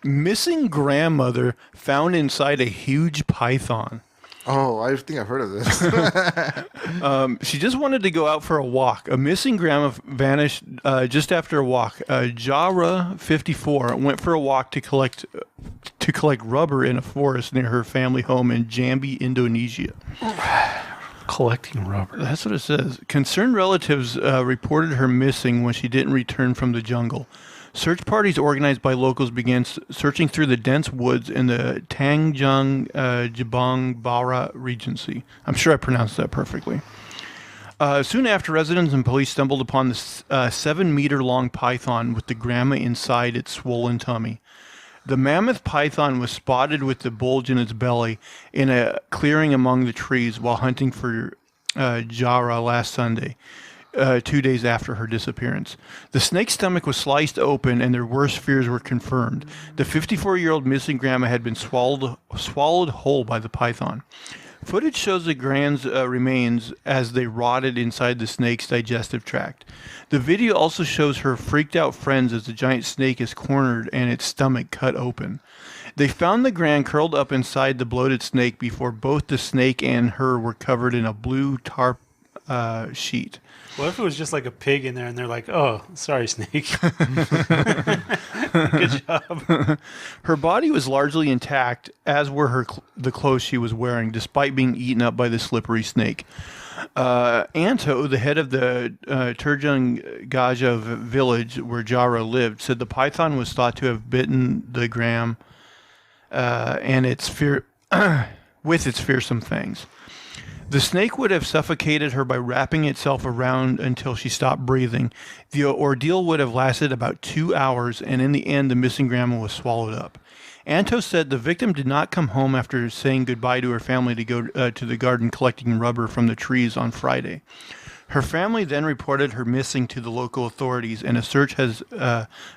Missing grandmother found inside a huge python. Oh, I think I've heard of this. She just wanted to go out for a walk. A missing grandma vanished just after a walk. Jara, 54, went for a walk to collect rubber in a forest near her family home in Jambi, Indonesia. Collecting rubber. That's what it says. Concerned relatives reported her missing when she didn't return from the jungle. Search parties organized by locals began searching through the dense woods in the Tanjung Jabang Bara Regency. I'm sure I pronounced that perfectly. Soon after, residents and police stumbled upon the 7-meter-long python with the grandma inside its swollen tummy. The mammoth python was spotted with the bulge in its belly in a clearing among the trees while hunting for Jara last Sunday. 2 days after her disappearance. The snake's stomach was sliced open and their worst fears were confirmed. The 54-year-old missing grandma had been swallowed whole by the python. Footage shows the grand's remains as they rotted inside the snake's digestive tract. The video also shows her freaked out friends as the giant snake is cornered and its stomach cut open. They found the grand curled up inside the bloated snake before both the snake and her were covered in a blue tarp sheet. What if it was just like a pig in there and they're like, oh, sorry, snake. Good job. Her body was largely intact, as were the clothes she was wearing, despite being eaten up by the slippery snake. Anto, the head of the Turjung Gaja village where Jara lived, said the python was thought to have bitten the gram and with its fearsome fangs. The snake would have suffocated her by wrapping itself around until she stopped breathing. The ordeal would have lasted about 2 hours, and in the end, the missing grandma was swallowed up. Anto said the victim did not come home after saying goodbye to her family to go to the garden collecting rubber from the trees on Friday. Her family then reported her missing to the local authorities, and a search has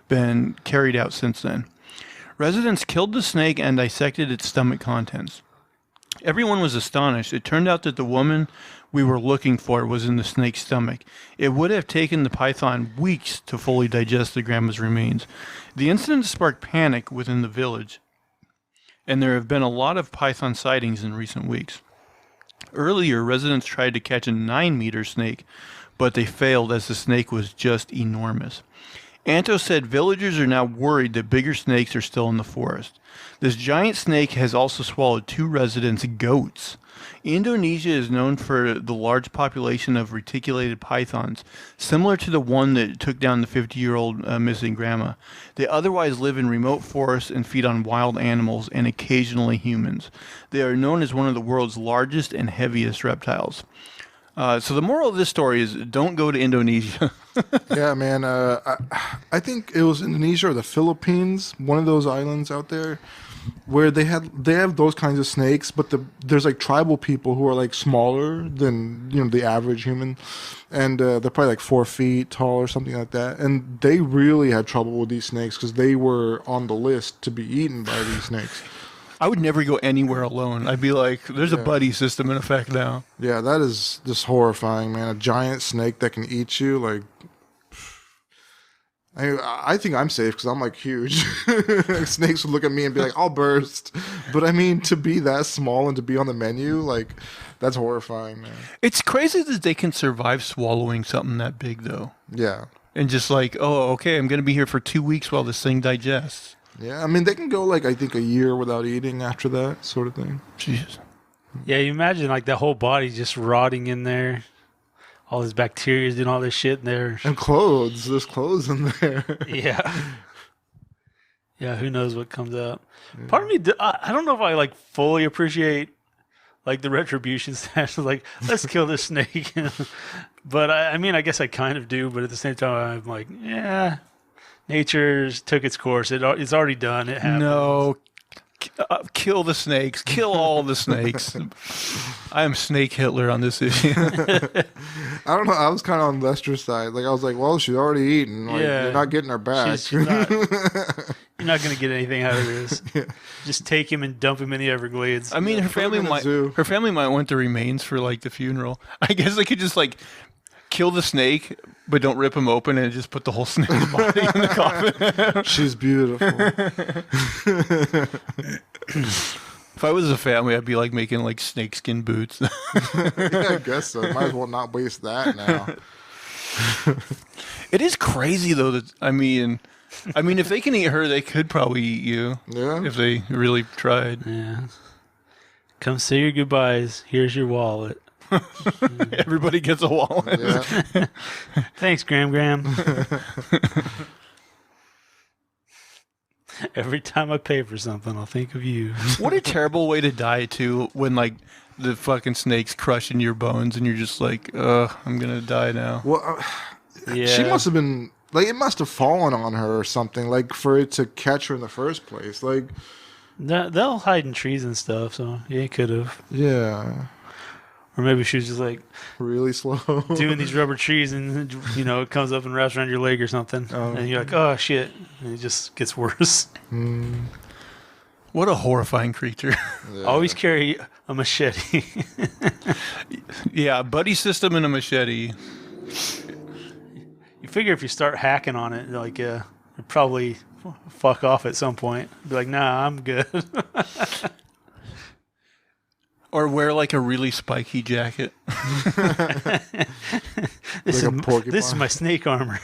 been carried out since then. Residents killed the snake and dissected its stomach contents. Everyone was astonished. It turned out that the woman we were looking for was in the snake's stomach. It would have taken the python weeks to fully digest the grandma's remains. The incident sparked panic within the village, and there have been a lot of python sightings in recent weeks. Earlier, residents tried to catch a 9-meter snake, but they failed as the snake was just enormous. Anto said villagers are now worried that bigger snakes are still in the forest. This giant snake has also swallowed 2 residents' goats. Indonesia is known for the large population of reticulated pythons, similar to the one that took down the 50-year-old missing grandma. They otherwise live in remote forests and feed on wild animals and occasionally humans. They are known as one of the world's largest and heaviest reptiles. So the moral of this story is don't go to Indonesia. Yeah, man. I think it was Indonesia or the Philippines, one of those islands out there, where they have those kinds of snakes, but there's like tribal people who are like smaller than the average human, and they're probably like 4 feet tall or something like that, and they really had trouble with these snakes because they were on the list to be eaten by these snakes. I would never go anywhere alone. I'd be like, there's a buddy system in effect now. Yeah, that is just horrifying, man. A giant snake that can eat you, like. I think I'm safe because I'm like huge. Snakes would look at me and be like, I'll burst. But I mean, to be that small and to be on the menu, like, that's horrifying, man. It's crazy that they can survive swallowing something that big, though. Yeah. And just like, oh, okay, I'm going to be here for 2 weeks while this thing digests. Yeah, I mean, they can go, like, I think a year without eating after that sort of thing. Jesus. Yeah, you imagine, like, the whole body just rotting in there. All this bacteria doing all this shit in there. And clothes. There's clothes in there. Yeah. Yeah, who knows what comes out. Yeah. Part of me, I don't know if I, like, fully appreciate, like, the retribution stash. Like, let's kill this snake. But, I mean, I guess I kind of do. But at the same time, I'm like, yeah. Nature's took its course. It's already done. It happened. No. Kill the snakes. Kill all the snakes. I am Snake Hitler on this issue. I don't know. I was kind of on Lester's side. Like, I was like, well, she's already eaten. Like, yeah. You're not getting her back. She's not, you're not going to get anything out of this. Yeah. Just take him and dump him in the Everglades. I mean, her family might want the remains for, like, the funeral. I guess they could just, like, kill the snake, but don't rip him open, and just put the whole snake's body in the coffin. She's beautiful. If I was a family, I'd be like making like snakeskin boots. Yeah, I guess so. Might as well not waste that now. It is crazy though that I mean, if they can eat her, they could probably eat you. Yeah. If they really tried. Yeah. Come say your goodbyes. Here's your wallet. Everybody gets a wallet. Yeah. Thanks, Graham. Every time I pay for something, I'll think of you. What a terrible way to die too, when like the fucking snake's crushing your bones and you're just like, I'm gonna die now. Well, Yeah. she must have been like it must have fallen on her or something like for it to catch her in the first place. Like, They'll hide in trees and stuff, so yeah, it could have. yeah, Or maybe she was just like really slow. doing these rubber trees and, you know, it comes up and wraps around your leg or something. Oh. And you're like, oh, shit. And it just gets worse. What a horrifying creature. Yeah. Always carry a machete. Yeah, buddy system and a machete. You figure if you start hacking on it, like, you'll probably fuck off at some point. Be like, nah, I'm good. Or wear like a really spiky jacket. This Like a porcupine. is my snake armor.